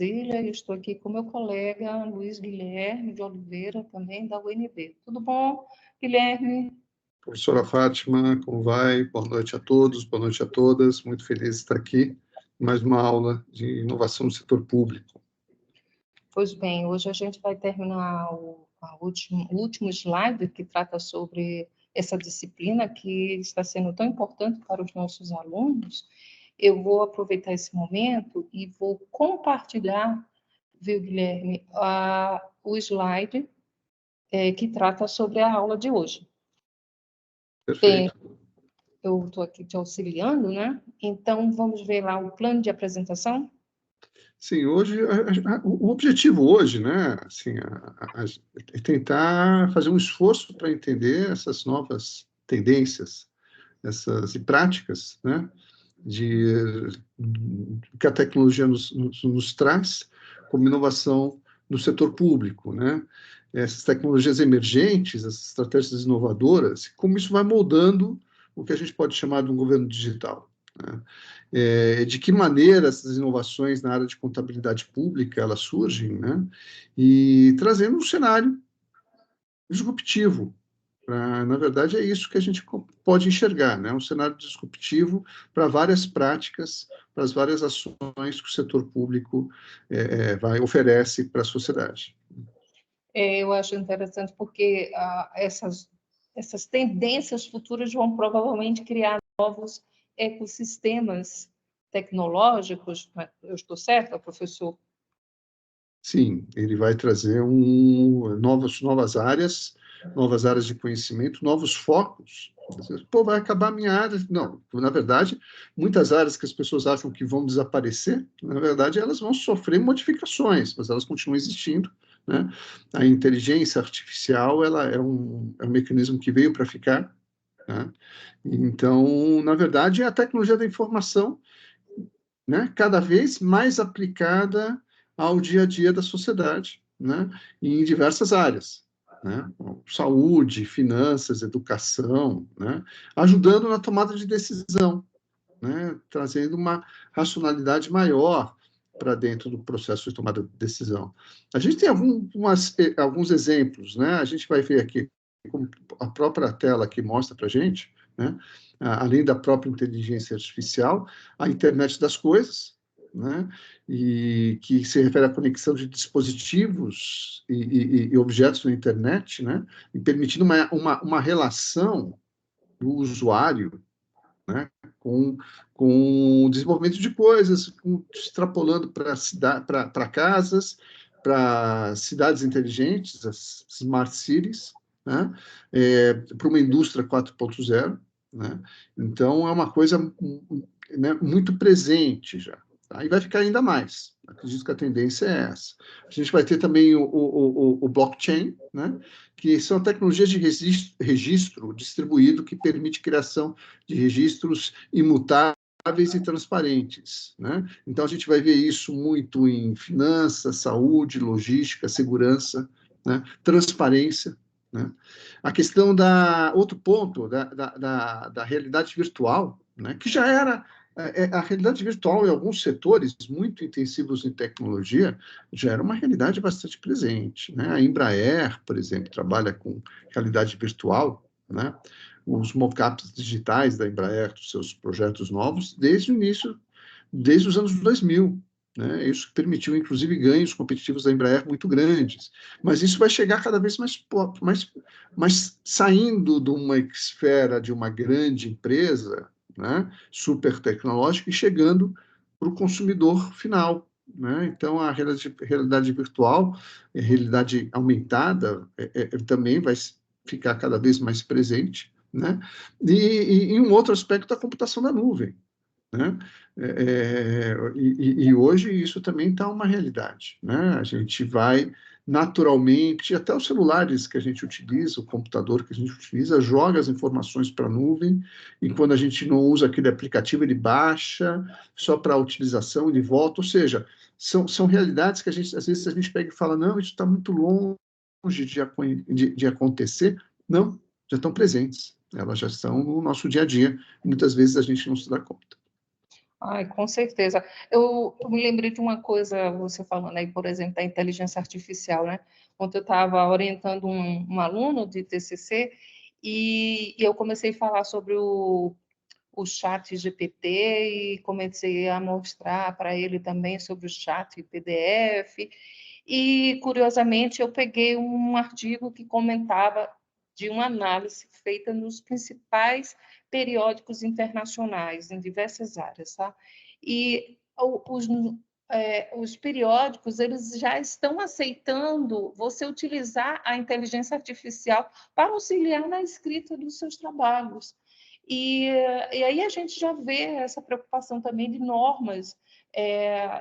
Brasília, e estou aqui com meu colega Luiz Guilherme de Oliveira, também da UNB. Tudo bom, Guilherme? Professora Fátima, como vai? Boa noite a todos, boa noite a todas. Muito feliz de estar aqui. Mais uma aula de inovação no setor público. Pois bem, hoje a gente vai terminar o último slide que trata sobre essa disciplina que está sendo tão importante para os nossos alunos. Eu vou aproveitar esse momento e vou compartilhar, viu, Guilherme, o slide que trata sobre a aula de hoje. Perfeito. Eu estou aqui te auxiliando, né? Então, vamos ver lá o plano de apresentação? Sim, hoje, o objetivo hoje, né, assim, é tentar fazer um esforço para entender essas novas tendências, essas práticas, né, que a tecnologia nos traz como inovação no setor público, né? Essas tecnologias emergentes, essas estratégias inovadoras, como isso vai moldando o que a gente pode chamar de um governo digital, né? De que maneira essas inovações na área de contabilidade pública elas surgem, né? E trazendo um cenário disruptivo. Na verdade, é isso que a gente pode enxergar, né? Um cenário disruptivo para várias práticas, para as várias ações que o setor público oferece para a sociedade. Eu acho interessante porque essas tendências futuras vão provavelmente criar novos ecossistemas tecnológicos. Eu estou certa, professor? Sim, ele vai trazer novas áreas de conhecimento, novos focos. Pô, vai acabar a minha área. Não, na verdade, muitas áreas que as pessoas acham que vão desaparecer, na verdade, elas vão sofrer modificações, mas elas continuam existindo, né? A inteligência artificial, ela é um mecanismo que veio para ficar, né? Então, na verdade, é a tecnologia da informação, né, cada vez mais aplicada ao dia a dia da sociedade, né, em diversas áreas, né, saúde, finanças, educação, né, ajudando na tomada de decisão, né, trazendo uma racionalidade maior para dentro do processo de tomada de decisão. A gente tem alguns exemplos, né, a gente vai ver aqui, como a própria tela aqui mostra para a gente, né, além da própria inteligência artificial, a internet das coisas, né, e que se refere à conexão de dispositivos e objetos na internet, né, e permitindo uma relação do usuário, né, com o desenvolvimento de coisas, extrapolando para casas, para cidades inteligentes, as smart cities, né, para uma indústria 4.0, né? Então, é uma coisa, né, muito presente já. Aí vai ficar ainda mais. Acredito que a tendência é essa. A gente vai ter também o blockchain, né, que são tecnologias de registro distribuído que permite criação de registros imutáveis e transparentes, né? Então, a gente vai ver isso muito em finanças, saúde, logística, segurança, né? Transparência, né? A questão outro ponto, da realidade virtual, né? Que já era a realidade virtual em alguns setores muito intensivos em tecnologia já era uma realidade bastante presente, né? A Embraer, por exemplo, trabalha com realidade virtual, né? Os mockups digitais da Embraer, dos seus projetos novos, desde o início, desde os anos 2000. Né? Isso permitiu, inclusive, ganhos competitivos da Embraer muito grandes. Mas isso vai chegar cada vez mais saindo de uma esfera de uma grande empresa, né, super tecnológica, e chegando para o consumidor final. Né? Então, a realidade virtual, a realidade aumentada, também vai ficar cada vez mais presente, né? E um outro aspecto, a computação da nuvem, né? E hoje isso também está uma realidade, né? A gente vai naturalmente, até os celulares que a gente utiliza, o computador que a gente utiliza, joga as informações para a nuvem, e quando a gente não usa aquele aplicativo, ele baixa, só para a utilização, ele volta, ou seja, são realidades que às vezes a gente pega e fala, não, isso está muito longe de acontecer. Não, já estão presentes, elas já estão no nosso dia a dia, muitas vezes a gente não se dá conta. Ai, com certeza. Eu me lembrei de uma coisa, você falando aí, por exemplo, da inteligência artificial, né? Ontem eu estava orientando um aluno de TCC e eu comecei a falar sobre o chat GPT e comecei a mostrar para ele também sobre o chat PDF. E, curiosamente, eu peguei um artigo que comentava de uma análise feita nos principais periódicos internacionais, em diversas áreas. Tá? E os periódicos eles já estão aceitando você utilizar a inteligência artificial para auxiliar na escrita dos seus trabalhos. E aí a gente já vê essa preocupação também de normas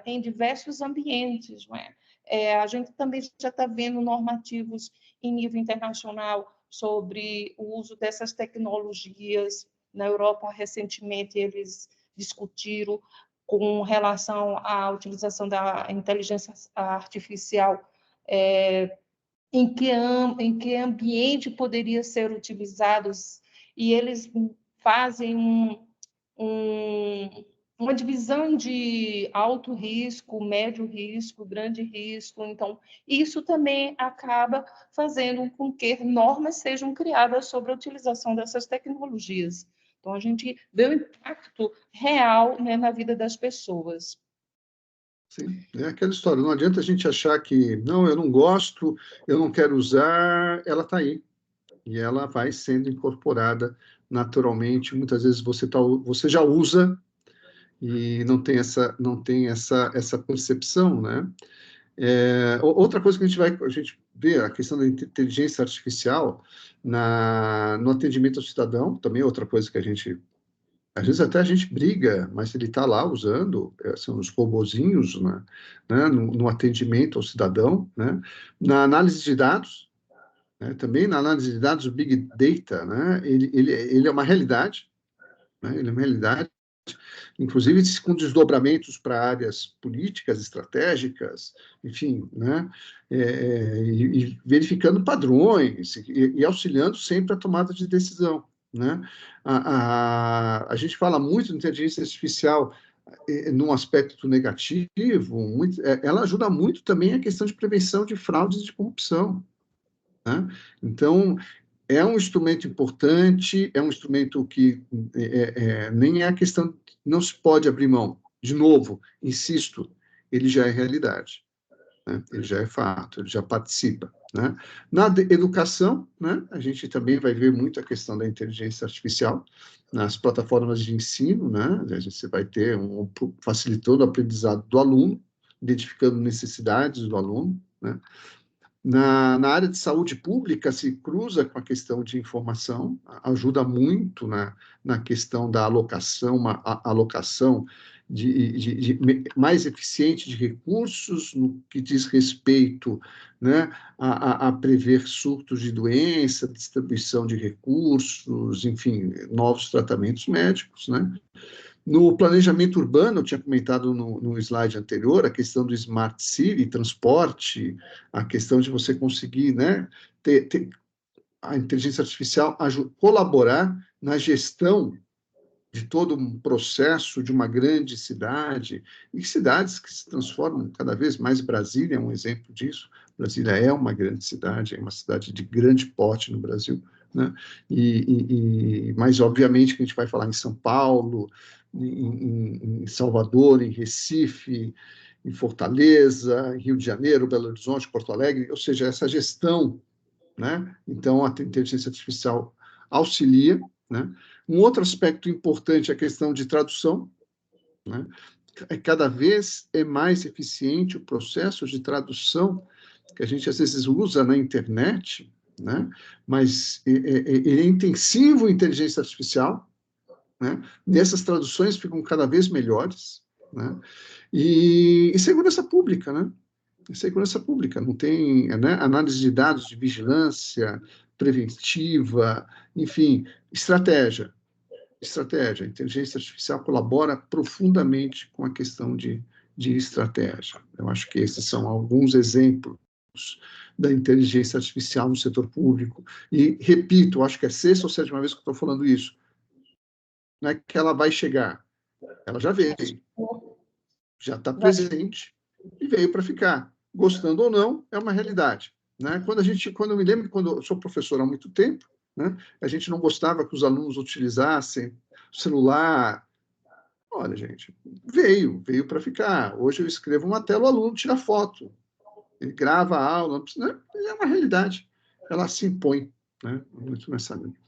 em diversos ambientes. Não é? A gente também já está vendo normativos em nível internacional sobre o uso dessas tecnologias. Na Europa, recentemente, eles discutiram com relação à utilização da inteligência artificial, em que ambiente poderia ser utilizado, e eles fazem um, uma divisão de alto risco, médio risco, grande risco. Então, isso também acaba fazendo com que normas sejam criadas sobre a utilização dessas tecnologias. Então, a gente vê o impacto real, né, na vida das pessoas. Sim, é aquela história, não adianta a gente achar que, não, eu não gosto, eu não quero usar, ela está aí. E ela vai sendo incorporada naturalmente. Muitas vezes você já usa e não tem essa percepção, né? Outra coisa que a gente vê, a questão da inteligência artificial no atendimento ao cidadão, também é outra coisa que às vezes até a gente briga, mas ele está lá usando, são os robozinhos, né, no atendimento ao cidadão, né, na análise de dados, né, também na análise de dados, o Big Data, né, ele é uma realidade, né, ele é uma realidade, inclusive com desdobramentos para áreas políticas, estratégicas, enfim, né, e verificando padrões e auxiliando sempre a tomada de decisão. Né? A gente fala muito de inteligência artificial num aspecto negativo, ela ajuda muito também a questão de prevenção de fraudes e de corrupção. Né? Então, é um instrumento importante, é um instrumento que nem é a questão, não se pode abrir mão. De novo, insisto, ele já é realidade, né? Ele já é fato, ele já participa. Né? Na educação, né, a gente também vai ver muito a questão da inteligência artificial nas plataformas de ensino, né? Você vai ter facilitando o aprendizado do aluno, identificando necessidades do aluno, né? Na área de saúde pública, se cruza com a questão de informação, ajuda muito na questão da alocação, uma alocação mais eficiente de recursos, no que diz respeito, né, a prever surtos de doença, distribuição de recursos, enfim, novos tratamentos médicos, né? No planejamento urbano, eu tinha comentado no slide anterior, a questão do Smart City, transporte, a questão de você conseguir, né, ter a inteligência artificial colaborar na gestão de todo um processo de uma grande cidade, e cidades que se transformam cada vez mais. Brasília é um exemplo disso. Brasília é uma grande cidade, é uma cidade de grande porte no Brasil, né? Mas, obviamente, que a gente vai falar em São Paulo, em Salvador, em Recife, em Fortaleza, em Rio de Janeiro, Belo Horizonte, Porto Alegre, ou seja, essa gestão, né? Então, a inteligência artificial auxilia, né? Um outro aspecto importante é a questão de tradução, né? Cada vez é mais eficiente o processo de tradução que a gente às vezes usa na internet, né? Mas ele é intensivo em inteligência artificial, né? Nessas traduções ficam cada vez melhores, né? E segurança pública, né? Segurança pública, não tem, né, análise de dados de vigilância preventiva, enfim, estratégia. A inteligência artificial colabora profundamente com a questão de estratégia. Eu acho que esses são alguns exemplos da inteligência artificial no setor público. E, repito, acho que é a sexta ou sétima vez que eu estou falando isso. Não é que ela vai chegar, Ela já veio, já está Já- presente e veio para ficar. Gostando ou não, é uma realidade. Né? Quando eu me lembro, quando eu sou professor há muito tempo, né, a gente não gostava que os alunos utilizassem celular. Olha, gente, veio para ficar. Hoje eu escrevo uma tela, o aluno tira foto, ele grava a aula, né? É uma realidade. Ela se impõe, né? Muito nessa linha.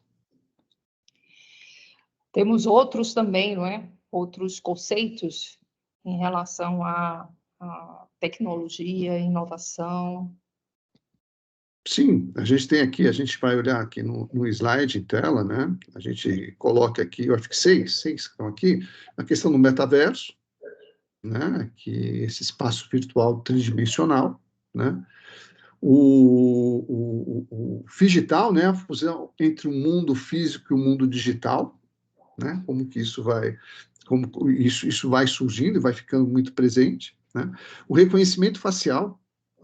Temos outros também, não é? Outros conceitos em relação à tecnologia, inovação. Sim, a gente tem aqui, a gente vai olhar aqui no slide em tela, né? A gente coloca aqui, eu acho que seis que estão aqui, a questão do metaverso, né? Que esse espaço virtual tridimensional, né? O digital, né? A fusão entre o mundo físico e o mundo digital, né? Como isso vai surgindo e vai ficando muito presente, né? O reconhecimento facial,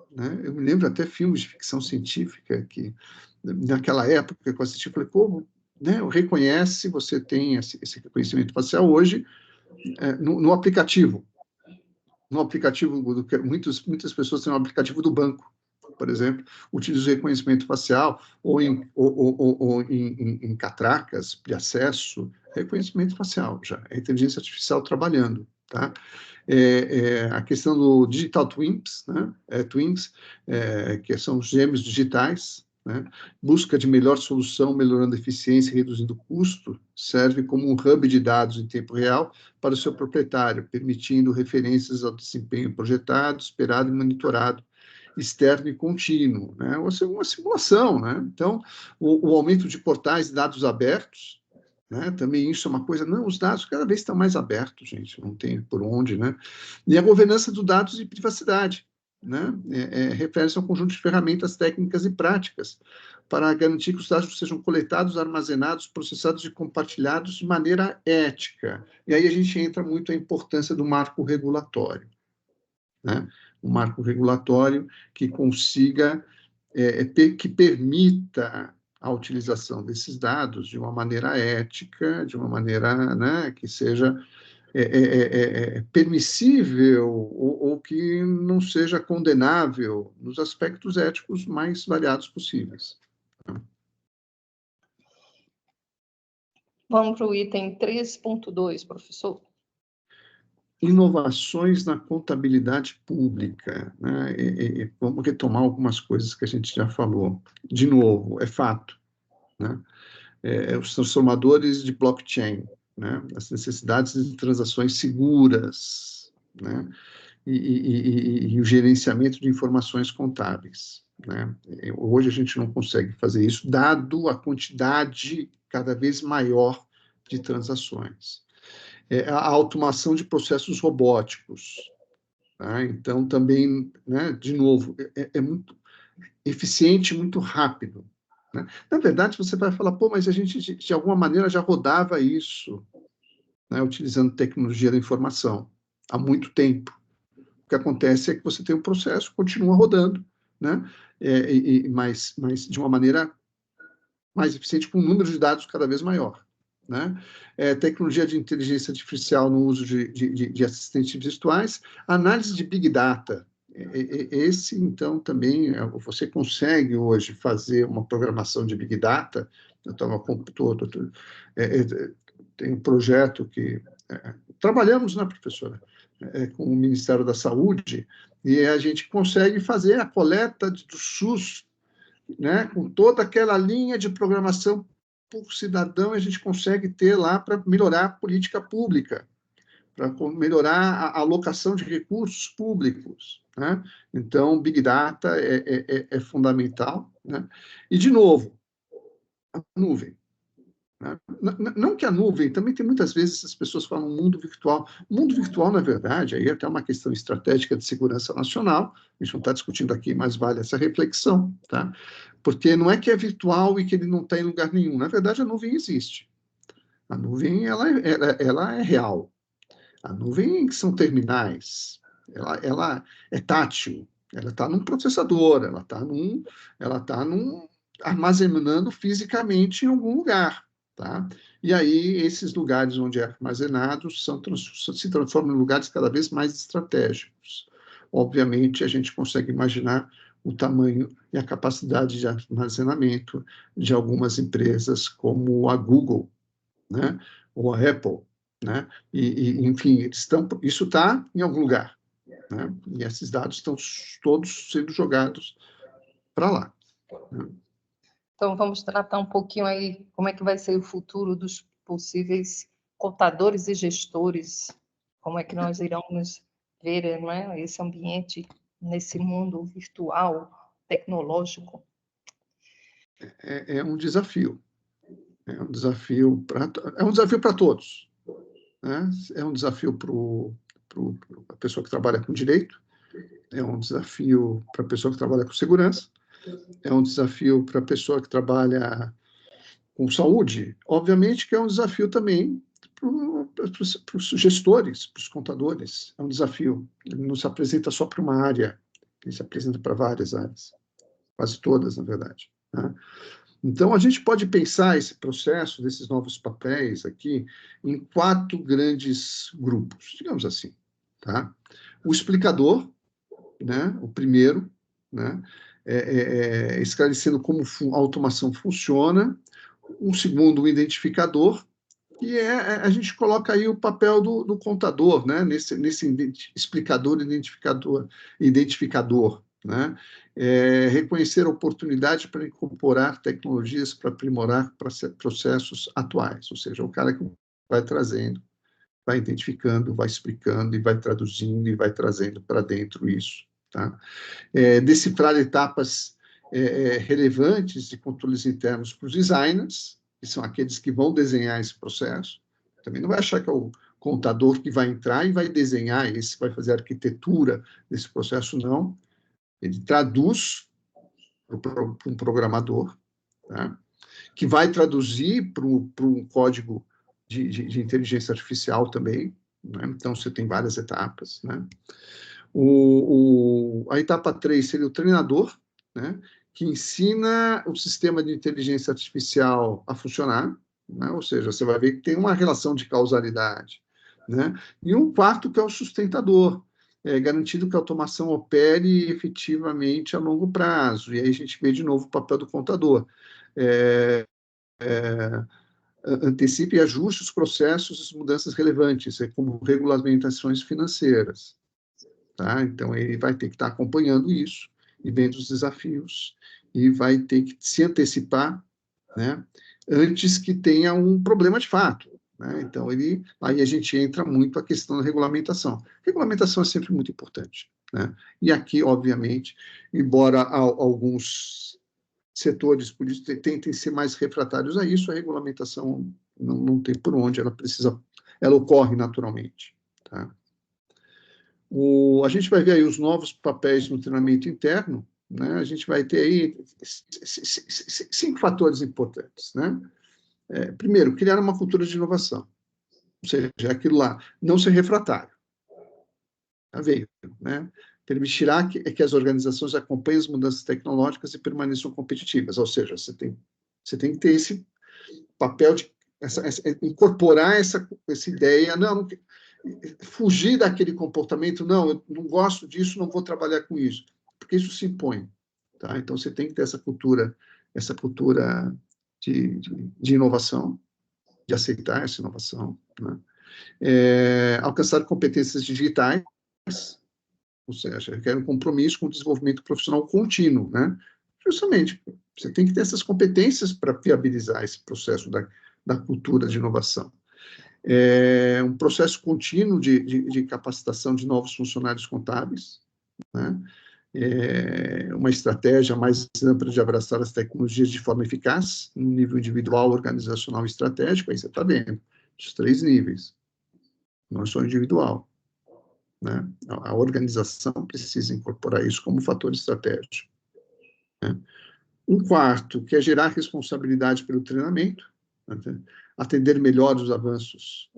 né? Eu me lembro até filmes de ficção científica que, naquela época que eu assisti, eu falei, pô, né? Reconhece, você tem esse reconhecimento facial hoje no aplicativo. No aplicativo, muitas pessoas têm um aplicativo do banco, por exemplo, utiliza o reconhecimento facial ou em catracas de acesso, reconhecimento facial já, é inteligência artificial trabalhando, tá? A questão do digital twins, né? Que são os gêmeos digitais, né? Busca de melhor solução, melhorando a eficiência e reduzindo o custo, serve como um hub de dados em tempo real para o seu proprietário, permitindo referências ao desempenho projetado, esperado e monitorado, externo e contínuo, né? Ou seja, uma simulação, né? Então, o aumento de portais de dados abertos, né? Também isso é uma coisa, não, os dados cada vez estão mais abertos, gente, não tem por onde, né? E a governança dos dados e privacidade, né? Refere-se a um conjunto de ferramentas técnicas e práticas para garantir que os dados sejam coletados, armazenados, processados e compartilhados de maneira ética. E aí a gente entra muito a importância do marco regulatório, né? Um marco regulatório que consiga, que permita a utilização desses dados de uma maneira ética, de uma maneira, né, que seja permissível ou que não seja condenável nos aspectos éticos mais variados possíveis. Vamos para o item 3.2, professor. Inovações na contabilidade pública, né? Vamos retomar algumas coisas que a gente já falou. De novo, é fato, né? Os transformadores de blockchain, né? As necessidades de transações seguras, né? E o gerenciamento de informações contábeis, né? Hoje a gente não consegue fazer isso, dado a quantidade cada vez maior de transações. A automação de processos robóticos, tá? Então, também, né, de novo, é muito eficiente, muito rápido, né? Na verdade, você vai falar, pô, mas a gente, de alguma maneira, já rodava isso, né, utilizando tecnologia da informação há muito tempo. O que acontece é que você tem um processo, continua rodando, né? Mas de uma maneira mais eficiente, com um número de dados cada vez maior, né? Tecnologia de inteligência artificial no uso de assistentes virtuais, análise de Big Data. Esse, então, também, você consegue hoje fazer uma programação de Big Data. Eu estava com todo, tem um projeto que trabalhamos, né, professora, com o Ministério da Saúde, e a gente consegue fazer a coleta do SUS, né, com toda aquela linha de programação por cidadão, a gente consegue ter lá para melhorar a política pública, para melhorar a alocação de recursos públicos, né? Então, Big Data é fundamental, né? E, de novo, a nuvem. Né? Não que a nuvem, também tem muitas vezes as pessoas falam mundo virtual. O mundo virtual, na verdade, aí é até uma questão estratégica de segurança nacional, a gente não está discutindo aqui, mas vale essa reflexão, tá? Porque não é que é virtual e que ele não está em lugar nenhum. Na verdade, a nuvem existe. A nuvem, ela é real. A nuvem são terminais. Ela é tátil. Ela está num processador, ela está num armazenando fisicamente em algum lugar. tá? E aí, esses lugares onde é armazenado se transformam em lugares cada vez mais estratégicos. Obviamente, a gente consegue imaginar o tamanho e a capacidade de armazenamento de algumas empresas como a Google, né? Ou a Apple, né? Enfim, isso está em algum lugar, né? E esses dados estão todos sendo jogados para lá, né? Então, vamos tratar um pouquinho aí como é que vai ser o futuro dos possíveis contadores e gestores, como é que nós iremos ver, não é, esse ambiente nesse mundo virtual, tecnológico. É um desafio. É um desafio para todos, né? É um desafio para a pessoa que trabalha com direito, é um desafio para a pessoa que trabalha com segurança, é um desafio para a pessoa que trabalha com saúde, obviamente que é um desafio também para os gestores, para os contadores, é um desafio. Ele não se apresenta só para uma área, ele se apresenta para várias áreas, quase todas, na verdade, né? Então, a gente pode pensar esse processo desses novos papéis aqui em 4 grandes grupos, digamos assim, tá? O explicador, né? O primeiro, né? Esclarecendo como a automação funciona. Um segundo, o identificador, que a gente coloca aí o papel do contador, né? Nesse explicador, identificador, né? Reconhecer a oportunidade para incorporar tecnologias para aprimorar processos atuais, ou seja, o cara que vai trazendo, vai identificando, vai explicando e vai traduzindo e vai trazendo para dentro isso, tá? Decifrar etapas relevantes de controles internos para os designers, que são aqueles que vão desenhar esse processo. Também não vai achar que é o contador que vai entrar e vai desenhar esse, vai fazer a arquitetura desse processo, não. Ele traduz para um programador, tá? Que vai traduzir para um código de inteligência artificial também, né? Então, você tem várias etapas, né? A etapa 3 seria o treinador, né? Que ensina o sistema de inteligência artificial a funcionar, né? Ou seja, você vai ver que tem uma relação de causalidade, né? E um quarto que é o sustentador, garantindo que a automação opere efetivamente a longo prazo. E aí a gente vê de novo o papel do contador. Antecipe e ajuste os processos e mudanças relevantes, como regulamentações financeiras. Tá? Então, ele vai ter que estar acompanhando isso e vendo os desafios e vai ter que se antecipar, né, antes que tenha um problema de fato, né? Então, aí a gente entra muito a questão da regulamentação. Regulamentação é sempre muito importante, né? E aqui, obviamente, embora alguns setores políticos tentem ser mais refratários a isso, a regulamentação não tem por onde, ela ocorre naturalmente, tá? A gente vai ver aí os novos papéis no treinamento interno, né? A gente vai ter aí 5 fatores importantes, né? Primeiro, criar uma cultura de inovação, ou seja, aquilo lá, não ser refratário. Já veio, né? Permitirá que as organizações acompanhem as mudanças tecnológicas e permaneçam competitivas, ou seja, você tem que ter esse papel de incorporar essa ideia, não, fugir daquele comportamento, não, eu não gosto disso, não vou trabalhar com isso, porque isso se impõe, tá? Então, você tem que ter essa cultura de inovação, de aceitar essa inovação, né? Alcançar competências digitais, ou seja, requer um compromisso com o desenvolvimento profissional contínuo, né? Justamente, você tem que ter essas competências para viabilizar esse processo da cultura de inovação. Um processo contínuo de capacitação de novos funcionários contábeis, né? Uma estratégia mais ampla de abraçar as tecnologias de forma eficaz, no nível individual, organizacional e estratégico, aí você está vendo, os 3 níveis, não só individual, né? A organização precisa incorporar isso como fator estratégico, né? Um quarto, que é gerar responsabilidade pelo treinamento, né? Atender melhor os avanços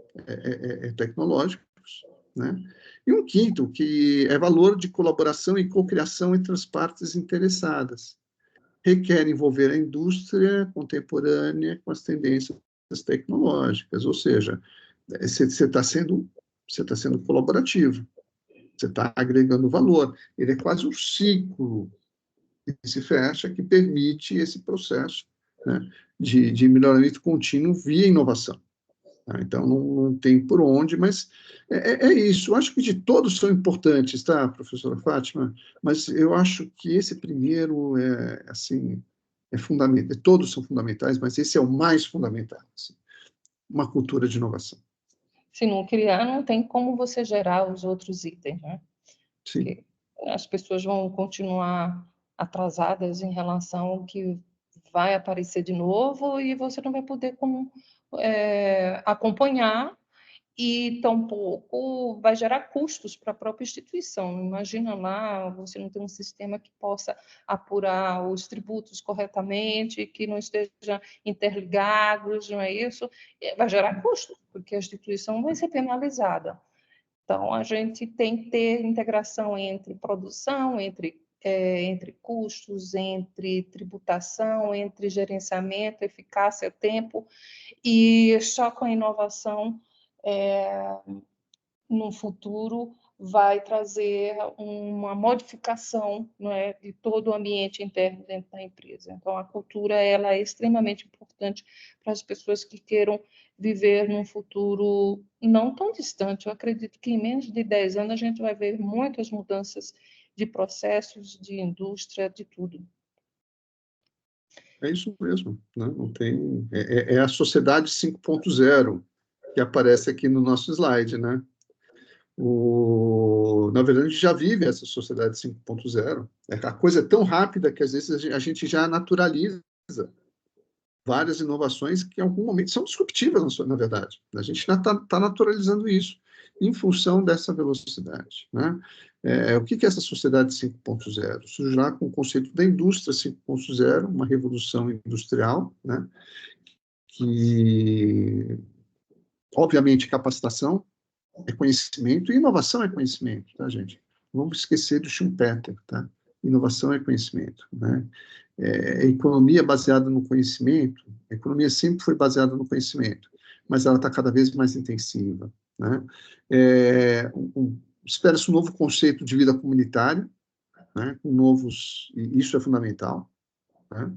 tecnológicos, né? E um quinto, que é valor de colaboração e cocriação entre as partes interessadas. Requer envolver a indústria contemporânea com as tendências tecnológicas, ou seja, você está sendo colaborativo, você está agregando valor. Ele é quase um ciclo que se fecha, que permite esse processo, né, de melhoramento contínuo via inovação. Tá? Então, não tem por onde, mas é isso. Eu acho que de todos são importantes, tá, professora Fátima? Mas eu acho que esse primeiro assim, é fundamental. Todos são fundamentais, mas esse é o mais fundamental. Assim, uma cultura de inovação. Se não criar, não tem como você gerar os outros itens, né? Sim. Porque as pessoas vão continuar atrasadas em relação ao que vai aparecer de novo e você não vai poder acompanhar e tampouco vai gerar custos para a própria instituição. Imagina lá, você não tem um sistema que possa apurar os tributos corretamente, que não esteja interligados, não é isso? Vai gerar custos, porque a instituição vai ser penalizada. Então, a gente tem que ter integração entre produção, entre custos, entre tributação, entre gerenciamento, eficácia, tempo, e só com a inovação, no futuro, vai trazer uma modificação, não é, de todo o ambiente interno dentro da empresa. Então, a cultura ela é extremamente importante para as pessoas que queiram viver num futuro não tão distante. Eu acredito que em menos de 10 anos a gente vai ver muitas mudanças de processos, de indústria, de tudo. É isso mesmo, né? Não tem, é a sociedade 5.0 que aparece aqui no nosso slide, né? Na verdade, a gente já vive essa sociedade 5.0. A coisa é tão rápida que, às vezes, a gente já naturaliza várias inovações que, em algum momento, são disruptivas, na verdade. A gente já está naturalizando isso em função dessa velocidade, né? O que é essa sociedade 5.0? Surge lá com o conceito da indústria 5.0, uma revolução industrial, né? Que, obviamente, capacitação é conhecimento e inovação é conhecimento, tá, gente? Não vamos esquecer do Schumpeter, tá? Inovação é conhecimento, né? Economia baseada no conhecimento, a economia sempre foi baseada no conhecimento, mas ela está cada vez mais intensiva, né? Espera-se um novo conceito de vida comunitária, né? Com novos, e isso é fundamental, né?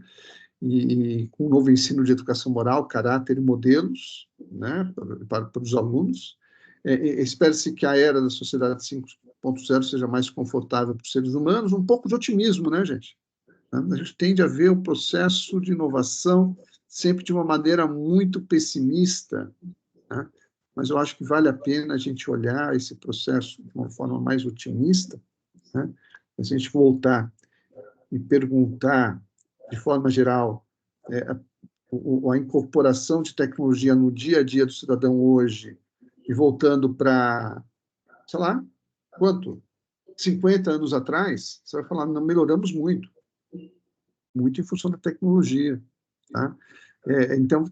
E com um novo ensino de educação moral, caráter e modelos, né, para os alunos. Espera-se que a era da sociedade 5.0 seja mais confortável para os seres humanos, um pouco de otimismo, né, gente? A gente tende a ver o processo de inovação sempre de uma maneira muito pessimista, né? Mas eu acho que vale a pena a gente olhar esse processo de uma forma mais otimista, né? A gente voltar e perguntar, de forma geral, a incorporação de tecnologia no dia a dia do cidadão hoje, e voltando para, sei lá, quanto? 50 anos atrás, você vai falar, não melhoramos muito, muito em função da tecnologia. Tá? Então,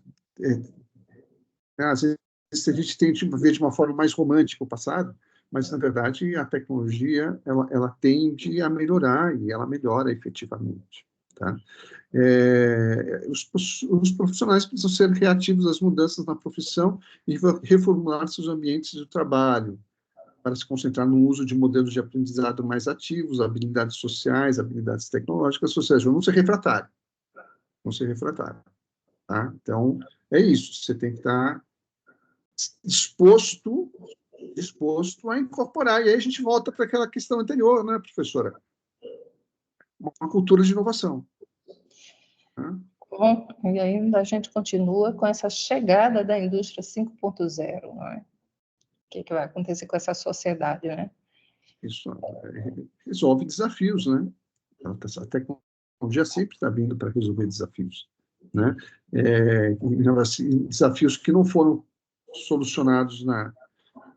às vezes a gente tem que ver de uma forma mais romântica o passado, mas, na verdade, a tecnologia ela tende a melhorar e ela melhora efetivamente. Tá? Os profissionais precisam ser reativos às mudanças na profissão e reformular seus ambientes de trabalho para se concentrar no uso de modelos de aprendizado mais ativos, habilidades sociais, habilidades tecnológicas, ou seja, não ser refratário. Não ser refratário. Tá? Então, é isso. Você tem que estar disposto a incorporar. E aí a gente volta para aquela questão anterior, né, professora? Uma cultura de inovação. Tá? Bom, e ainda a gente continua com essa chegada da indústria 5.0, não é? O que vai acontecer com essa sociedade, né? Isso resolve desafios, né? A tecnologia sempre está vindo para resolver desafios, né? Desafios que não foram solucionados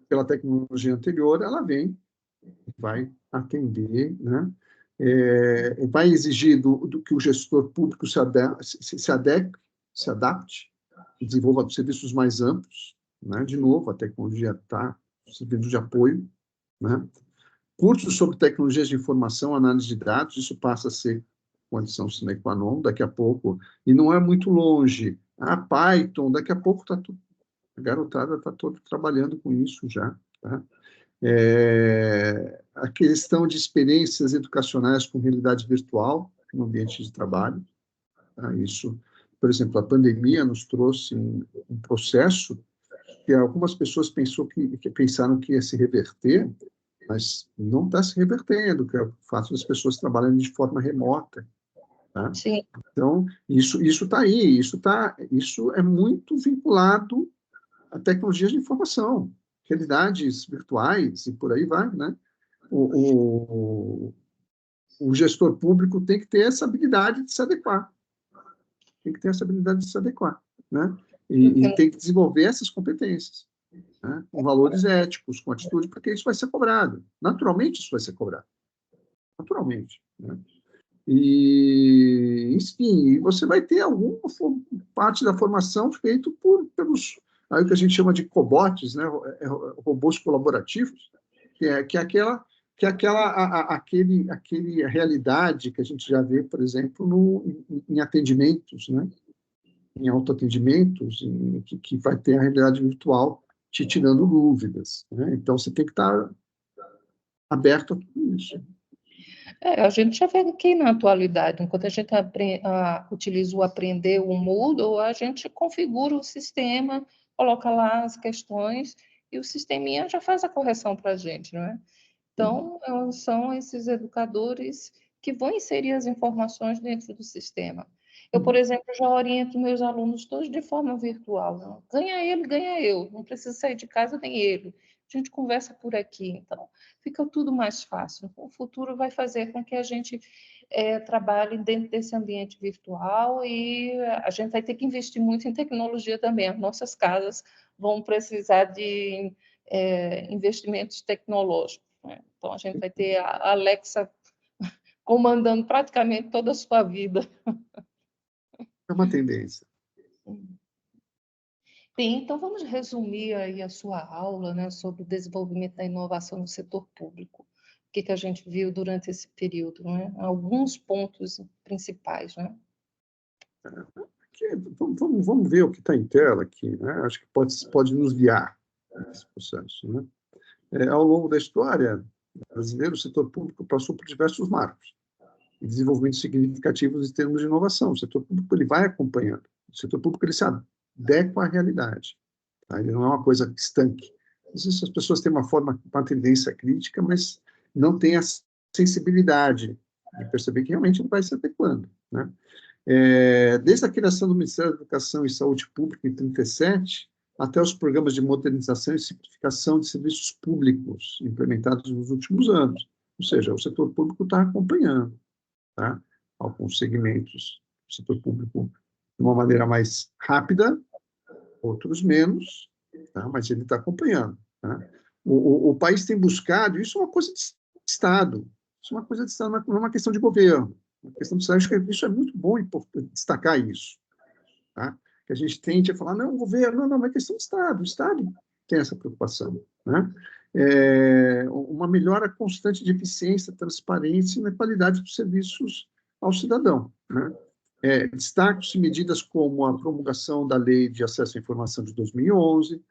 pela tecnologia anterior, ela vem, vai atender, né? Vai exigir do que o gestor público se adapte, desenvolva serviços mais amplos, né? De novo, a tecnologia está servindo de apoio, né? Cursos sobre tecnologias de informação, análise de dados, isso passa a ser condição sine qua non daqui a pouco, e não é muito longe Python, daqui a pouco a garotada está toda trabalhando com isso já, tá? A questão de experiências educacionais com realidade virtual no ambiente de trabalho, tá? Isso, por exemplo, a pandemia nos trouxe um processo que algumas pessoas pensaram que ia se reverter, mas não está se revertendo, que é o fato das pessoas trabalhando de forma remota, tá? Sim. Então, isso está aí, isso é muito vinculado a tecnologias de informação, realidades virtuais e por aí vai, né? O gestor público tem que ter essa habilidade de se adequar, né? E tem que desenvolver essas competências, né? Com valores éticos, com atitude, porque isso vai ser cobrado. Naturalmente, isso vai ser cobrado. Naturalmente, né? E, enfim, você vai ter alguma parte da formação feita pelos, aí o que a gente chama de cobots, né? Robôs colaborativos, que é aquele realidade que a gente já vê, por exemplo, em atendimentos, né? Em autoatendimentos, que vai ter a realidade virtual te tirando dúvidas, né? Então, você tem que estar aberto a tudo isso. A gente já vê aqui na atualidade, enquanto a gente utiliza o Aprender o Moodle, a gente configura o sistema, coloca lá as questões e o sisteminha já faz a correção para a gente, não é? Então, são esses educadores que vão inserir as informações dentro do sistema. Eu, por exemplo, já oriento meus alunos todos de forma virtual. Não? Ganha ele, ganha eu. Não precisa sair de casa nem ele. A gente conversa por aqui. Então, fica tudo mais fácil. O futuro vai fazer com que a gente trabalhe dentro desse ambiente virtual e a gente vai ter que investir muito em tecnologia também. As nossas casas vão precisar de investimentos tecnológicos. Né? Então, a gente vai ter a Alexa comandando praticamente toda a sua vida. É uma tendência. Bem, então vamos resumir aí a sua aula, né, sobre o desenvolvimento da inovação no setor público. O que a gente viu durante esse período, né? Alguns pontos principais, né? Aqui, vamos ver o que está em tela aqui, né? Acho que pode nos guiar nesse processo, né? Ao longo da história brasileira, o setor público passou por diversos marcos e desenvolvimentos significativos em termos de inovação. O setor público ele vai acompanhando. O setor público ele se adequa à realidade. Tá? Ele não é uma coisa estanque. Às vezes as pessoas têm uma tendência crítica, mas não têm a sensibilidade de perceber que realmente ele vai se adequando, né? Desde a criação do Ministério da Educação e Saúde Pública em 1937, até os programas de modernização e simplificação de serviços públicos implementados nos últimos anos. Ou seja, o setor público está acompanhando, tá? Alguns segmentos do setor público de uma maneira mais rápida, outros menos, tá? Mas ele está acompanhando. Tá? O país tem buscado, isso é uma coisa de Estado, isso é uma coisa de Estado, não é uma questão de governo. A questão de saúde, isso é muito bom destacar isso. Tá? Que a gente tende a falar, não, o governo, não, é questão do Estado. O Estado tem essa preocupação. Né? Uma melhora constante de eficiência, transparência e na qualidade dos serviços ao cidadão. Né? Destacam-se medidas como a promulgação da Lei de Acesso à Informação de 2011,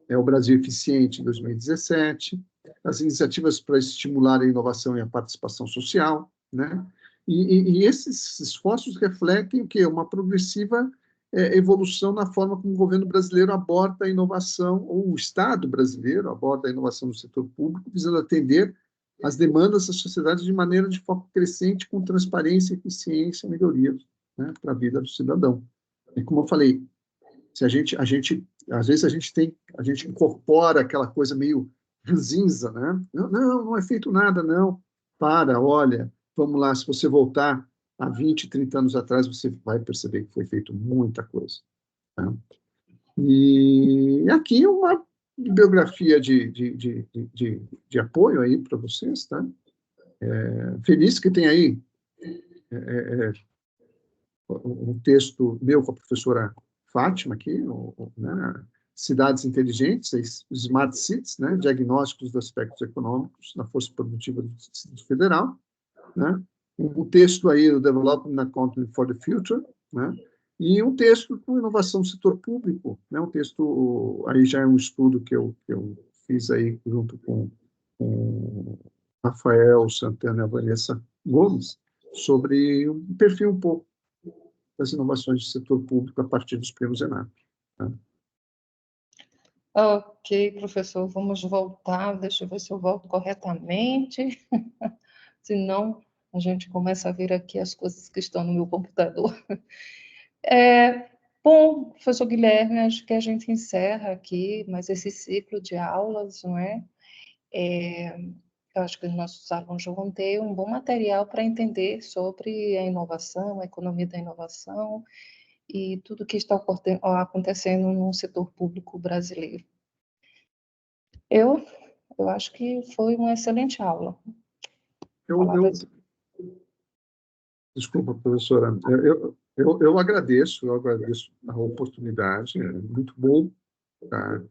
o Brasil Eficiente em 2017, as iniciativas para estimular a inovação e a participação social, né? E esses esforços refletem o quê? Uma progressiva evolução na forma como o governo brasileiro aborda a inovação, ou o Estado brasileiro aborda a inovação no setor público, visando atender às demandas da sociedade de maneira de foco crescente, com transparência, eficiência e melhoria, né, para a vida do cidadão. E como eu falei, se às vezes a gente incorpora aquela coisa meio ranzinza, né? Não é feito nada, não. Olha, vamos lá, se você voltar a 20, 30 anos atrás, você vai perceber que foi feito muita coisa. Tá? E aqui uma bibliografia de apoio aí para vocês, tá? Feliz que tem aí um texto meu com a professora Fátima aqui, né? Cidades inteligentes, Smart Cities, né? Diagnósticos dos aspectos econômicos na força produtiva do Distrito Federal, né? Um texto aí do Development Accounting for the Future, né? E um texto com inovação do setor público, né? Um texto, aí já é um estudo que eu fiz aí junto com Rafael Santana e a Vanessa Gomes, sobre um perfil um pouco das inovações do setor público a partir dos prêmios ENAP. Tá? Ok, professor, vamos voltar. Deixa eu ver se eu volto corretamente. Senão, a gente começa a ver aqui as coisas que estão no meu computador. Bom, professor Guilherme, acho que a gente encerra aqui mais esse ciclo de aulas, não é? Eu acho que os nossos alunos vão ter um bom material para entender sobre a inovação, a economia da inovação e tudo que está acontecendo no setor público brasileiro. Eu acho que foi uma excelente aula. Desculpa, professora, eu agradeço a oportunidade, é muito bom tá,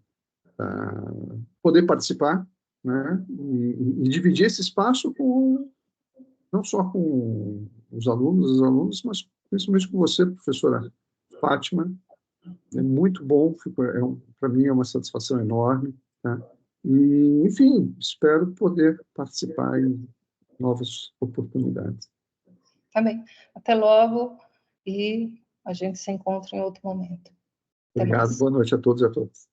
poder participar, né, e dividir esse espaço não só com os alunos, mas principalmente com você, professora Fátima. É muito bom, para mim é uma satisfação enorme. Tá? E, enfim, espero poder participar em novas oportunidades. Tá bem. Até logo e a gente se encontra em outro momento. Até Obrigado, mais. boa noite a todos e a todas.